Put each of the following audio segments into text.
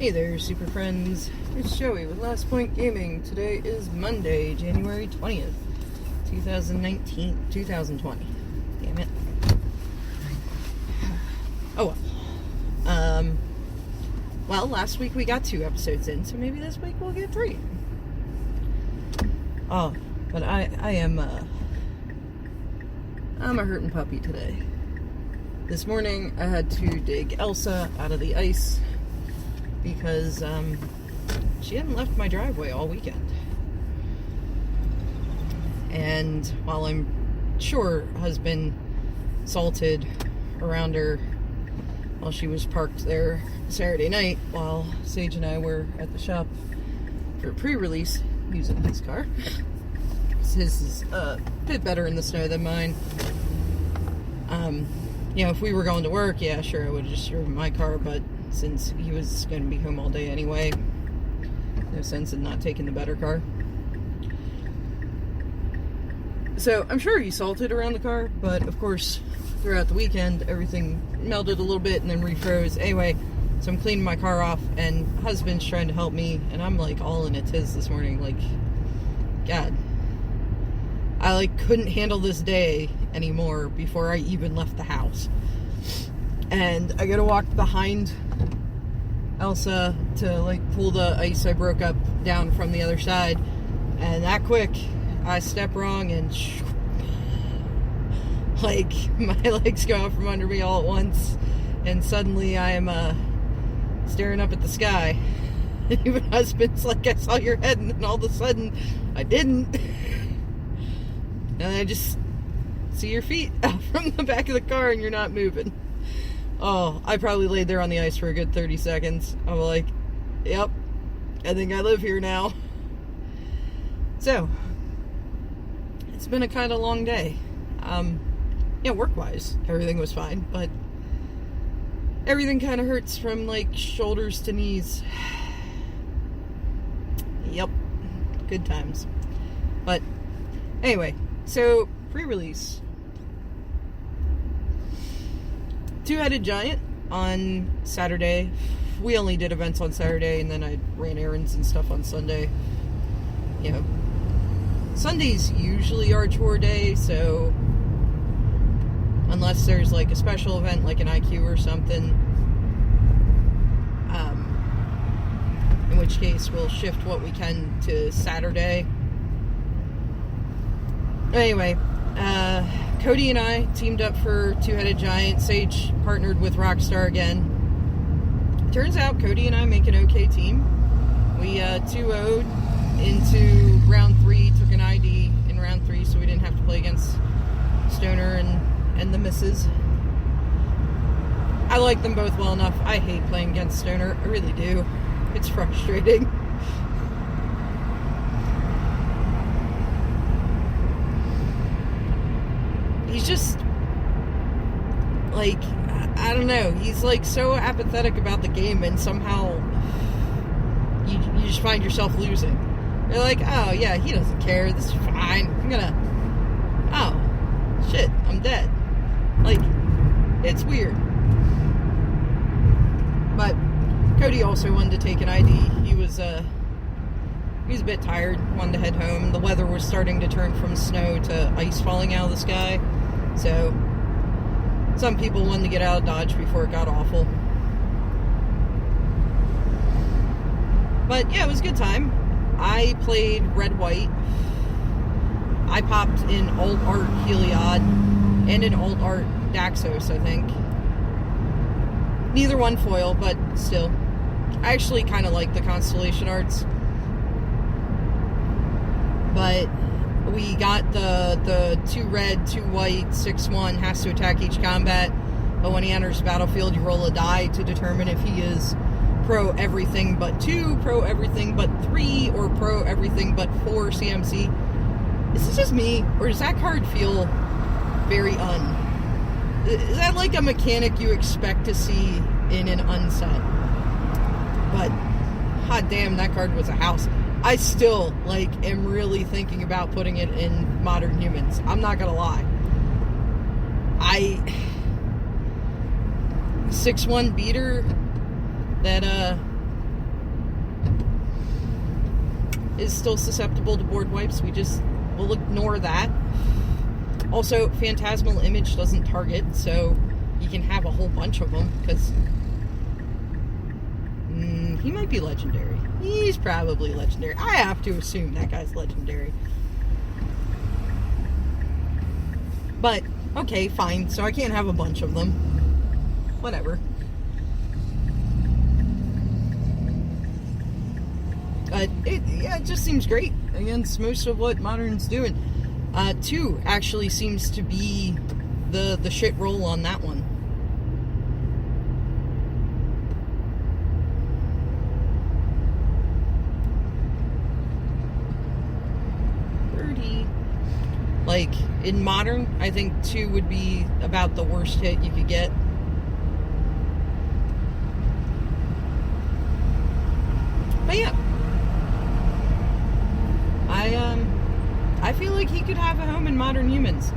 Hey there, super friends. It's Joey with Last Point Gaming. Today is Monday, January 20th, 2020. Damn it. Oh well. Well, last week we got 2 episodes in, so maybe this week we'll get 3. Oh, but I'm a hurting puppy today. This morning I had to dig Elsa out of the ice because she hadn't left my driveway all weekend. And while I'm sure husband salted around her while she was parked there Saturday night while Sage and I were at the shop for pre-release using his car. His is a bit better in the snow than mine. You know, if we were going to work, yeah, sure, I would have just driven my car, but since he was going to be home all day anyway, no sense in not taking the better car. So, I'm sure he salted around the car, but of course, throughout the weekend, everything melted a little bit and then refroze. Anyway, so I'm cleaning my car off, and husband's trying to help me, and I'm like all in a tiz this morning, like, God. I like couldn't handle this day anymore before I even left the house. And I gotta walk behind Elsa to like pull the ice I broke up down from the other side. And that quick, I step wrong and like my legs go out from under me all at once. And suddenly I am staring up at the sky. And even husband's like, I saw your head, and then all of a sudden I didn't. And I just see your feet out from the back of the car and you're not moving. Oh, I probably laid there on the ice for a good 30 seconds. I'm like, yep, I think I live here now. So, it's been a kind of long day. Yeah, work-wise, everything was fine, but everything kind of hurts from, like, shoulders to knees. Yep, good times. But, anyway, so, pre-release. Two-Headed Giant on Saturday. We only did events on Saturday, and then I ran errands and stuff on Sunday. You know, Sunday's usually our chore day, so unless there's like a special event like an IQ or something, in which case we'll shift what we can to Saturday. Anyway, Cody and I teamed up for Two-Headed Giant. Sage partnered with Rockstar again. Turns out Cody and I make an okay team. We 2-0'd into round 3, took an ID in round 3 so we didn't have to play against Stoner and the misses. I like them both well enough. I hate playing against Stoner. I really do. It's frustrating. He's just, like, I don't know, he's, like, so apathetic about the game, and somehow you just find yourself losing. You're like, oh, yeah, he doesn't care, this is fine, oh, shit, I'm dead. Like, it's weird. But Cody also wanted to take an ID. He was a bit tired, wanted to head home. The weather was starting to turn from snow to ice falling out of the sky. So, some people wanted to get out of Dodge before it got awful. But, yeah, it was a good time. I played Red-White. I popped in Alt-Art Heliod and in Alt-Art Daxos, I think. Neither one foil, but still. I actually kind of like the Constellation Arts. But we got the 2 red, 2 white, 6/1, has to attack each combat, but when he enters the battlefield, you roll a die to determine if he is pro everything but 2, pro everything but 3, or pro everything but 4 CMC. Is this just me, or does that card feel very Is that like a mechanic you expect to see in an unset? But, hot damn, that card was a house. I still, like, am really thinking about putting it in Modern Humans. I'm not gonna lie. 6/1 beater that is still susceptible to board wipes. We'll ignore that. Also, Phantasmal Image doesn't target, so you can have a whole bunch of them, because he might be legendary. He's probably legendary. I have to assume that guy's legendary. But, okay, fine. So I can't have a bunch of them. Whatever. It just seems great against most of what Modern's doing. 2 actually seems to be the shit roll on that one. Like, in Modern, I think 2 would be about the worst hit you could get. But yeah. I feel like he could have a home in Modern Humans.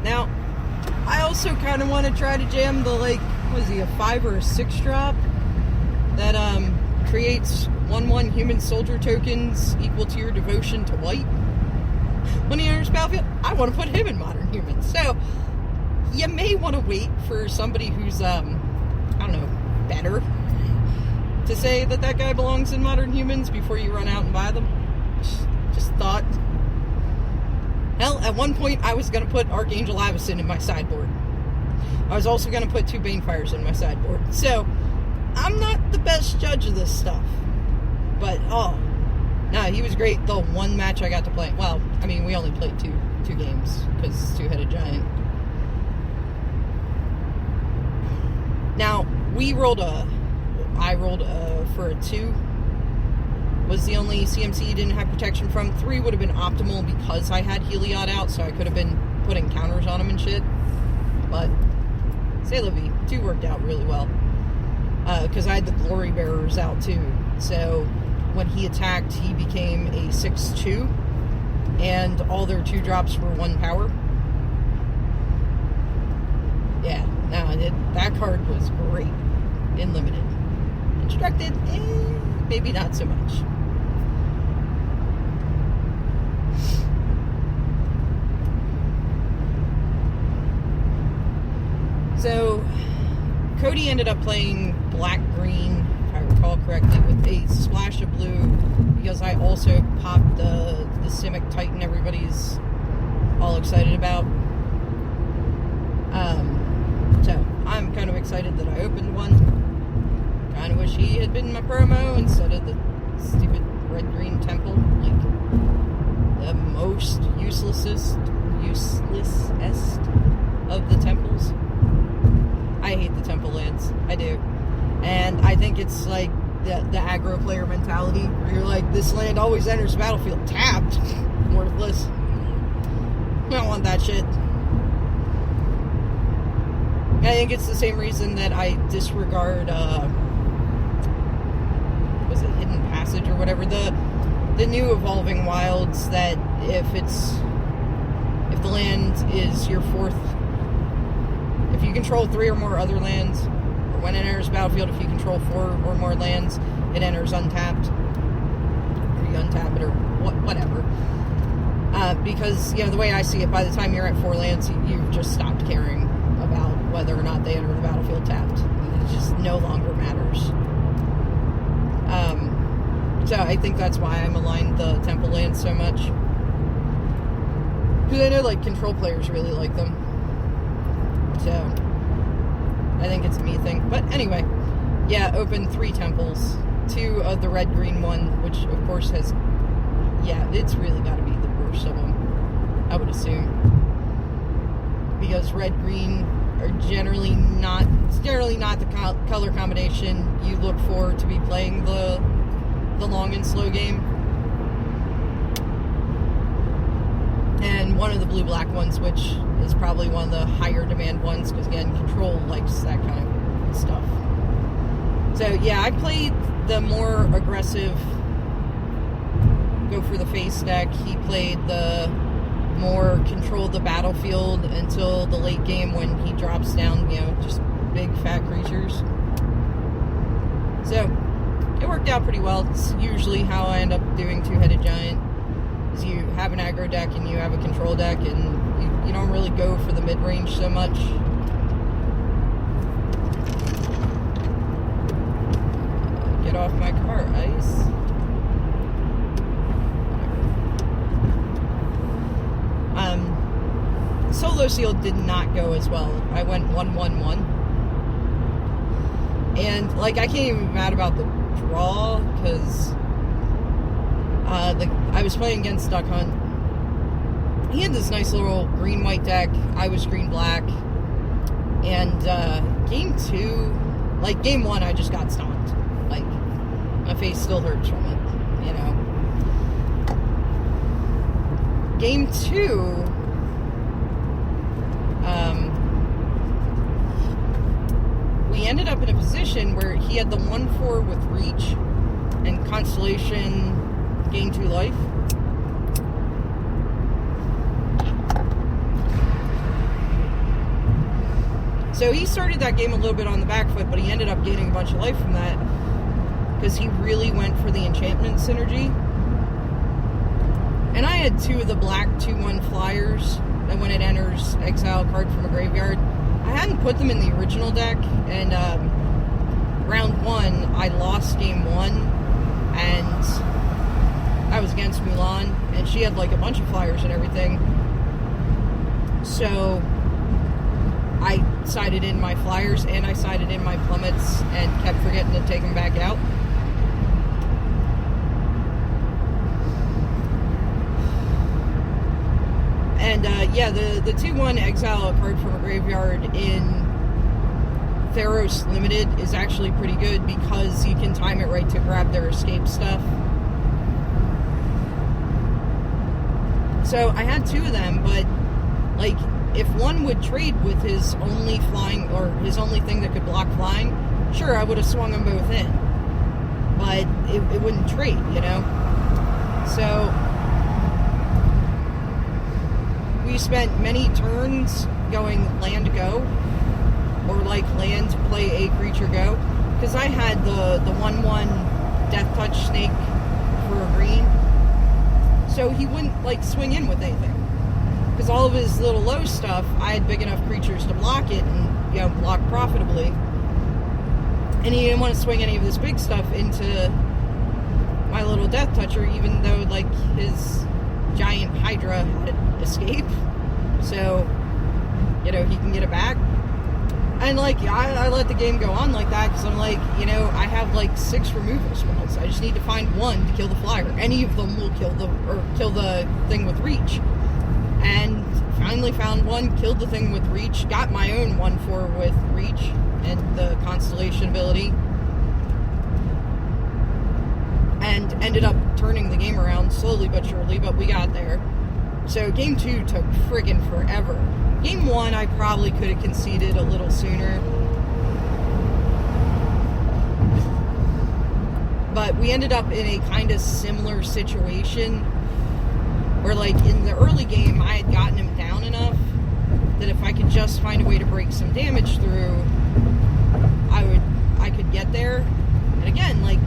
Now, I also kind of want to try to jam the, like, was he a 5 or a 6 drop? That, creates 1/1 human soldier tokens equal to your devotion to white. When he enters battlefield, I want to put him in Modern Humans. So, you may want to wait for somebody who's, I don't know, better to say that that guy belongs in Modern Humans before you run out and buy them. Just thought. Hell, at one point, I was going to put Archangel Avacyn in my sideboard. I was also going to put 2 Banefires in my sideboard. So, I'm not the best judge of this stuff. But, no, he was great the one match I got to play. Well, I mean, we only played two games, because it's Two-Headed Giant. Now, I rolled for a 2. Was the only CMC you didn't have protection from. 3 would have been optimal because I had Heliod out, so I could have been putting counters on him and shit. But, c'est la vie. 2 worked out really well. Because I had the Glory Bearers out too. So, when he attacked, he became a 6/2, and all their 2 drops were 1 power. Yeah, no, that card was great in Limited. Constructed, maybe not so much. So, Cody ended up playing black-green, if I recall correctly, with a splash of blue, because I also popped the Simic Titan everybody's all excited about. So, I'm kind of excited that I opened one. Kind of wish he had been my promo instead of the stupid red-green temple. Like, the most uselessest of the temples. I hate the temple lands. I do. And I think it's like the aggro player mentality, where you're like, this land always enters the battlefield tapped. Worthless. I don't want that shit. I think it's the same reason that I disregard, was it Hidden Passage or whatever, the new Evolving Wilds, that if the land is your 4th, if you control 3 or more other lands, or when it enters the battlefield, if you control 4 or more lands, it enters untapped, or you untap it, or whatever. Because, the way I see it, by the time you're at 4 lands, you've just stopped caring about whether or not they enter the battlefield tapped. It just no longer matters. So I think that's why I'm aligned the temple lands so much. Because I know, like, control players really like them. So, I think it's a me thing. But anyway, yeah, opened 3 temples. 2 of the red-green one, which of course has, it's really got to be the worst of them, I would assume. Because red-green are generally not the color combination you look for to be playing the long and slow game. And one of the blue-black ones, which is probably one of the higher demand ones, because again, control likes that kind of stuff. So yeah, I played the more aggressive go for the face deck. He played the more control the battlefield until the late game when he drops down, just big fat creatures. So, it worked out pretty well. It's usually how I end up doing Two-Headed Giant, is you have an aggro deck and you have a control deck, and you don't really go for the mid-range so much. Get off my car, Ice. Solo Seal did not go as well. I went 1-1-1. And, like, I can't even be mad about the draw, because I was playing against Duck Hunt. He had this nice little green-white deck. I was green-black. And game 2, like, game 1, I just got stomped. Like, my face still hurts from it, you know. Game 2... we ended up in a position where he had the 1-4 with reach, and Constellation gained 2 life. So he started that game a little bit on the back foot, but he ended up gaining a bunch of life from that, because he really went for the enchantment synergy. And I had 2 of the black 2/1 flyers that when it enters, exile a card from a graveyard. I hadn't put them in the original deck, and round 1, I lost game 1, and I was against Mulan, and she had like a bunch of flyers and everything. So I sided in my flyers, and I sided in my plummets, and kept forgetting to take them back out. And, yeah, the 2/1 exile a card from a graveyard in Theros Limited is actually pretty good, because you can time it right to grab their escape stuff. So I had 2 of them, but, like, if one would trade with his only flying, or his only thing that could block flying, sure, I would have swung them both in. But it wouldn't trade, you know? So... we spent many turns going land go, or like land play a creature go, because I had the 1/1 Death Touch Snake for a green, so he wouldn't like swing in with anything, because all of his little low stuff, I had big enough creatures to block it, and, you know, block profitably, and he didn't want to swing any of this big stuff into my little Death Toucher, even though like his giant Hydra had escape, so, you know, he can get it back. And, like, I let the game go on like that, because I'm like, you know, I have, like, 6 removal spells. I just need to find one to kill the flyer. Any of them will kill the thing with reach. And finally found one, killed the thing with reach, got my own 1/4 with reach, and the Constellation ability, and ended up turning the game around slowly but surely, but we got there. So game 2 took friggin' forever. Game 1, I probably could have conceded a little sooner. But we ended up in a kind of similar situation, where, like, in the early game, I had gotten him down enough that if I could just find a way to break some damage through, I could get there. And again, like,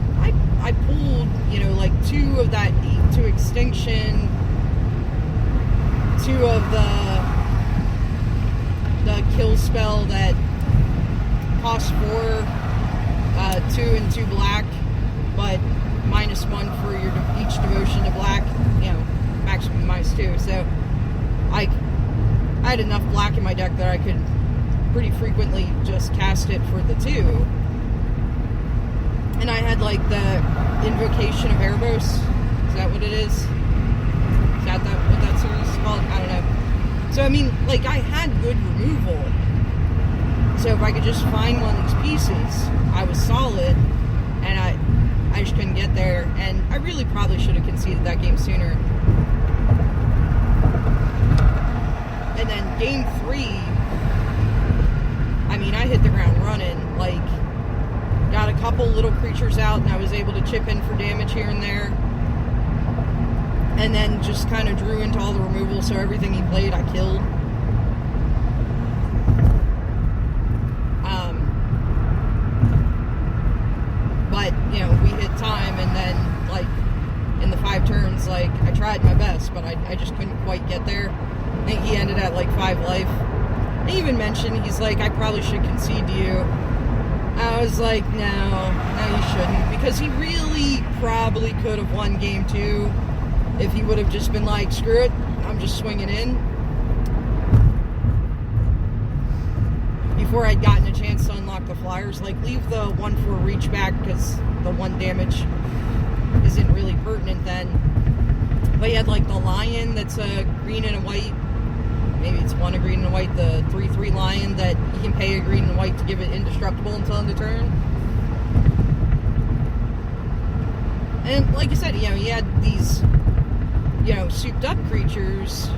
I pulled, you know, like, 2 of that Eat to Extinction, 2 of the kill spell that cost 4, 2 and 2 black, but -1 for each devotion to black, you know, maximum -2. So I had enough black in my deck that I could pretty frequently just cast it for the 2. And I had, like, the Invocation of Erebos. Is that what it is? Is that what that series is called? I don't know. So, I mean, like, I had good removal. So if I could just find one of these pieces, I was solid. And I just couldn't get there. And I really probably should have conceded that game sooner. And then game 3, I mean, I hit the ground running. Like, got a couple little creatures out, and I was able to chip in for damage here and there. And then just kind of drew into all the removal, so everything he played, I killed. But that, we hit time, and then, like, in the 5 turns, like, I tried my best, but I just couldn't quite get there. I think he ended at, like, 5 life. He even mentioned, he's like, I probably should concede to you. I was like, no, you shouldn't, because he really probably could have won game 2 if he would have just been like, screw it, I'm just swinging in. Before I'd gotten a chance to unlock the flyers, like, leave the 1/4 reach back, because the 1 damage isn't really pertinent then. But you had, like, the lion that's a green and a white. Maybe it's 1 a green and a white, the 3/3 lion that you can pay a green and white to give it indestructible until end of turn. And like I said, you had these, souped up creatures,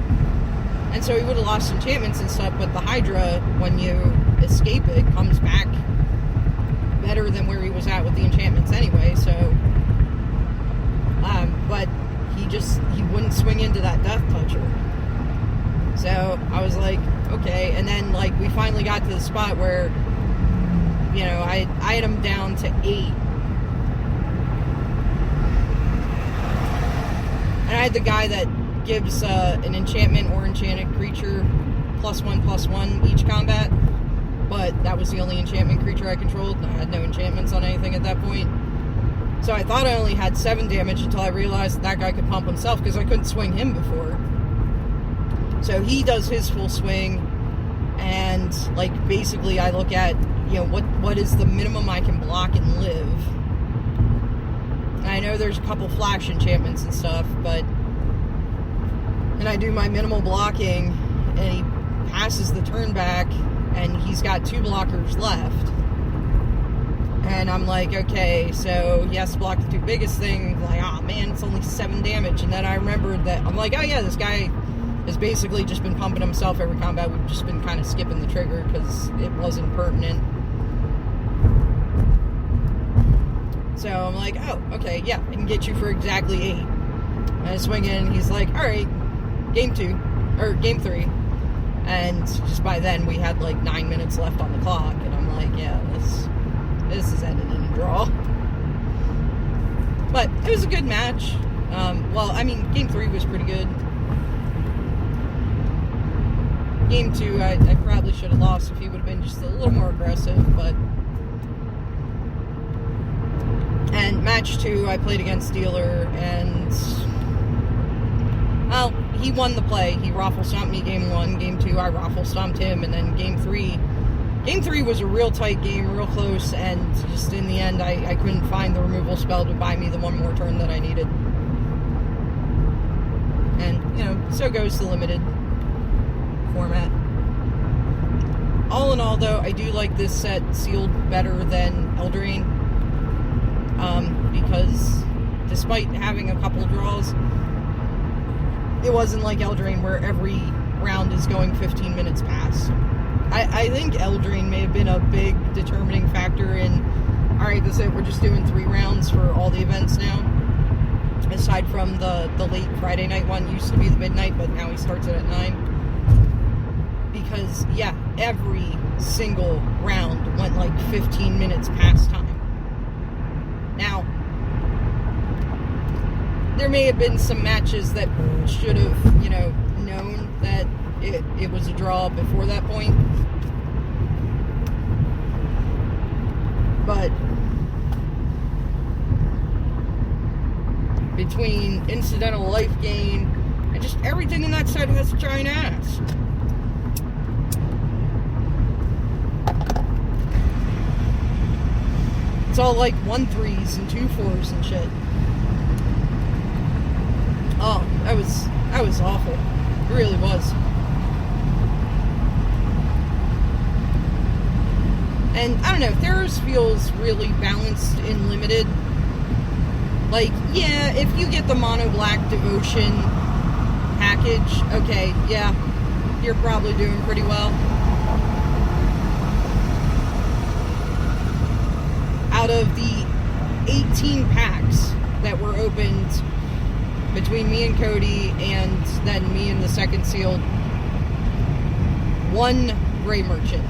and so he would have lost enchantments and stuff, but the Hydra, when you escape it, comes back better than where he was at with the enchantments anyway, so, but he wouldn't swing into that Death Toucher. So I was like, okay, and then, like, we finally got to the spot where, I had him down to 8. And I had the guy that gives an enchantment or enchanted creature +1/+1 each combat, but that was the only enchantment creature I controlled, and I had no enchantments on anything at that point. So I thought I only had 7 damage until I realized that guy could pump himself, because I couldn't swing him before. So he does his full swing, and, like, basically I look at, what is the minimum I can block and live. And I know there's a couple flash enchantments and stuff, and I do my minimal blocking, and he passes the turn back, and he's got 2 blockers left. And I'm like, okay, so he has to block the 2 biggest things. Like, oh man, it's only 7 damage. And then I remembered that, I'm like, oh yeah, this guy has basically just been pumping himself every combat. We've just been kind of skipping the trigger because it wasn't pertinent. So I'm like, oh, okay, yeah, I can get you for exactly 8. And I swing in, he's like, alright, game 3. And just by then, we had like 9 minutes left on the clock, and I'm like, yeah, this is ending in a draw. But it was a good match. Game 3 was pretty good. Game 2, I probably should have lost if he would have been just a little more aggressive, but... And match 2, I played against Dealer, and... Well, he won the play. He raffle stomped me game 1. Game 2, I raffle stomped him, and then game 3... Game 3 was a real tight game, real close, and just in the end, I couldn't find the removal spell to buy me the 1 more turn that I needed. And, so goes the limited format. All in all, though, I do like this set sealed better than Eldraine. Because despite having a couple draws, it wasn't like Eldraine where every round is going 15 minutes past. I think Eldraine may have been a big determining factor in, alright, that's it, we're just doing 3 rounds for all the events now. Aside from the late Friday night one, used to be the midnight, but now he starts it at 9. Because, yeah, every single round went like 15 minutes past time. Now, there may have been some matches that should have, known that it was a draw before that point. But between incidental life gain and just everything in that set has a giant ass. It's all like 1/3s and 2/4s and shit. Oh, that was awful. It really was. And I don't know, Theros feels really balanced in limited. Like, yeah, if you get the mono black devotion package, okay, yeah, you're probably doing pretty well. Out of the 18 packs that were opened between me and Cody and then me and the second sealed, 1 Gray Merchant.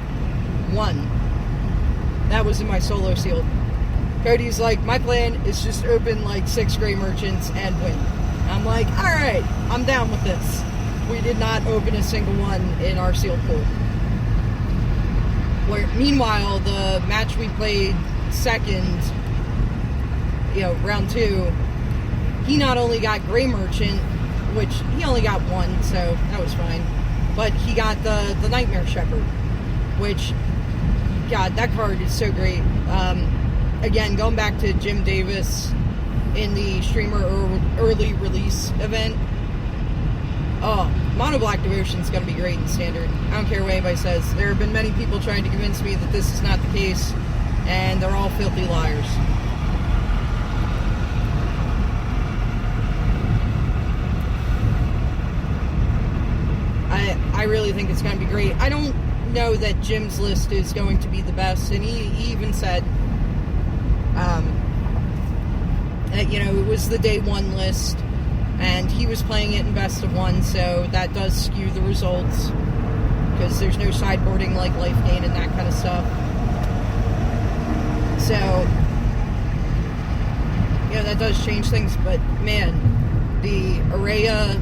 1. That was in my solo sealed. Cody's like, my plan is just open like 6 gray merchants and win. I'm like, alright, I'm down with this. We did not open a single one in our sealed pool. Meanwhile, the match we played second, round 2, he not only got Gray Merchant, which he only got 1, so that was fine, but he got the Nightmare Shepherd, which, God, that card is so great. Again, going back to Jim Davis in the streamer early release event, Mono Black Devotion is going to be great in Standard. I don't care what anybody says. There have been many people trying to convince me that this is not the case, and they're all filthy liars. I really think it's going to be great. I don't know that Jim's list is going to be the best, and he even said, that, it was the day 1 list, and he was playing it in best of 1, so that does skew the results, because there's no sideboarding like life gain and that kind of stuff. So, that does change things, but man, the Araya,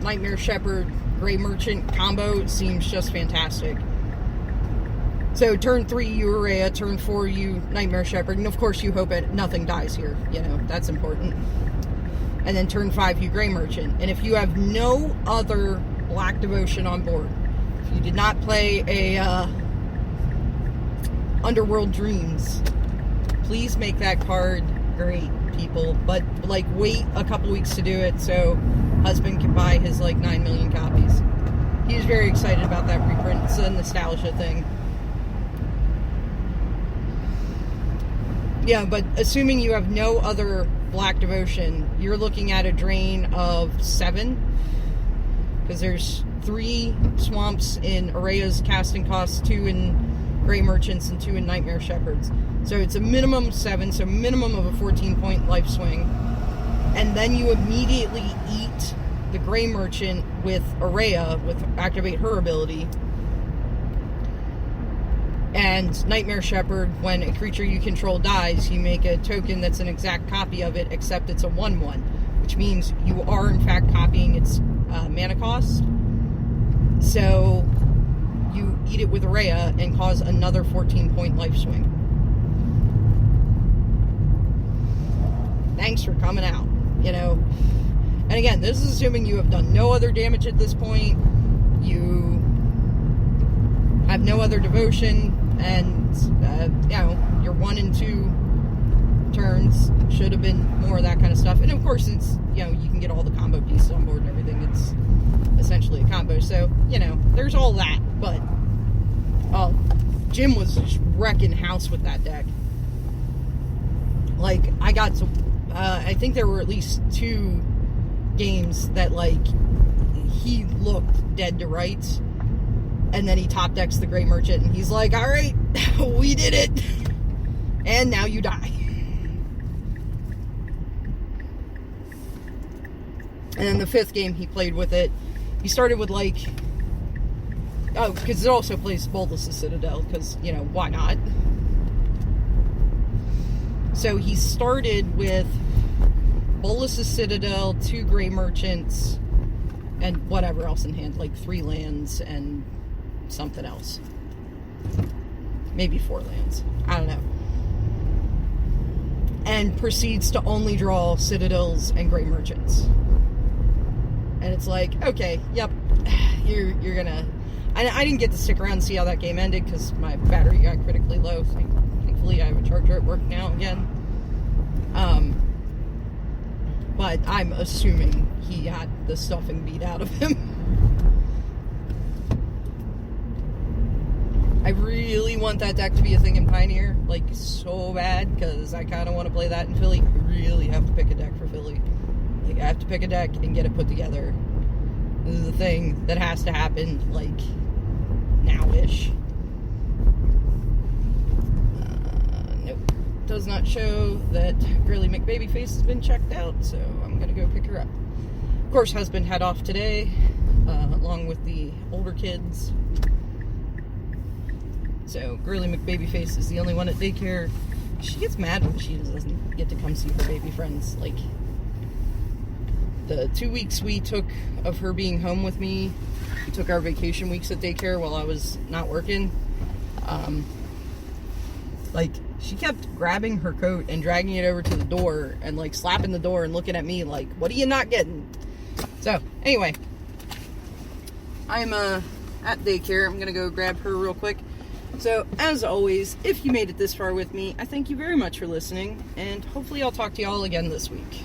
Nightmare Shepherd, Gray Merchant combo seems just fantastic. So turn 3 you Araya, turn 4 you Nightmare Shepherd, and of course you hope that nothing dies here, that's important. And then turn 5 you Gray Merchant. And if you have no other Black Devotion on board, if you did not play a Underworld Dreams, please make that card great, people. But wait a couple weeks to do it so husband can buy his 9 million copies. He's very excited about that reprint. It's a nostalgia thing. Yeah, but assuming you have no other Black Devotion, you're looking at a drain of 7. Because there's 3 swamps in Araya's casting costs, 2 in Gray Merchants, and 2 in Nightmare Shepherds. So it's a minimum 7, so minimum of a 14-point life swing. And then you immediately eat the Gray Merchant with Araya, activate her ability. And Nightmare Shepherd, when a creature you control dies, you make a token that's an exact copy of it, except it's a 1/1, which means you are in fact copying its mana cost. So you eat it with Araya and cause another 14-point life swing. Thanks for coming out, And again, this is assuming you have done no other damage at this point. You have no other devotion, and your 1 and 2 turns should have been more of that kind of stuff. And of course, it's you can get all the combo pieces on board and everything. It's essentially a combo, so there's all that. But Jim was just wrecking house with that deck. I got to, I think there were at least 2 games that he looked dead to rights. And then he top decks the Gray Merchant, and he's like, alright, we did it. And now you die. And then the 5th game he played with it, he started with because it also plays Boldless' Citadel, because, why not? So he started with Boldless' Citadel, 2 Gray Merchants, and whatever else in hand, 3 lands and something else. Maybe 4 lands. I don't know. And proceeds to only draw Citadels and Gray Merchants. And it's okay, yep, you're gonna... I didn't get to stick around and see how that game ended because my battery got critically low. Thankfully, I have a charger at work now again. But I'm assuming he got the stuffing beat out of him. I really want that deck to be a thing in Pioneer, so bad, because I kind of want to play that in Philly. I really have to pick a deck for Philly. I have to pick a deck and get it put together. This is the thing that has to happen, now-ish. Nope. Does not show that Girly McBabyface has been checked out, so I'm going to go pick her up. Of course, husband had off today, along with the older kids. So Girly McBabyface is the only one at daycare. She gets mad when she doesn't get to come see her baby friends. Like, the 2 weeks we took of her being home with me, we took our vacation weeks at daycare while I was not working. Like, she kept grabbing her coat and dragging it over to the door and, like, slapping the door and looking at me like, what are you not getting? So, anyway, I'm at daycare. I'm going to go grab her real quick. So, as always, if you made it this far with me, I thank you very much for listening, and hopefully I'll talk to y'all again this week.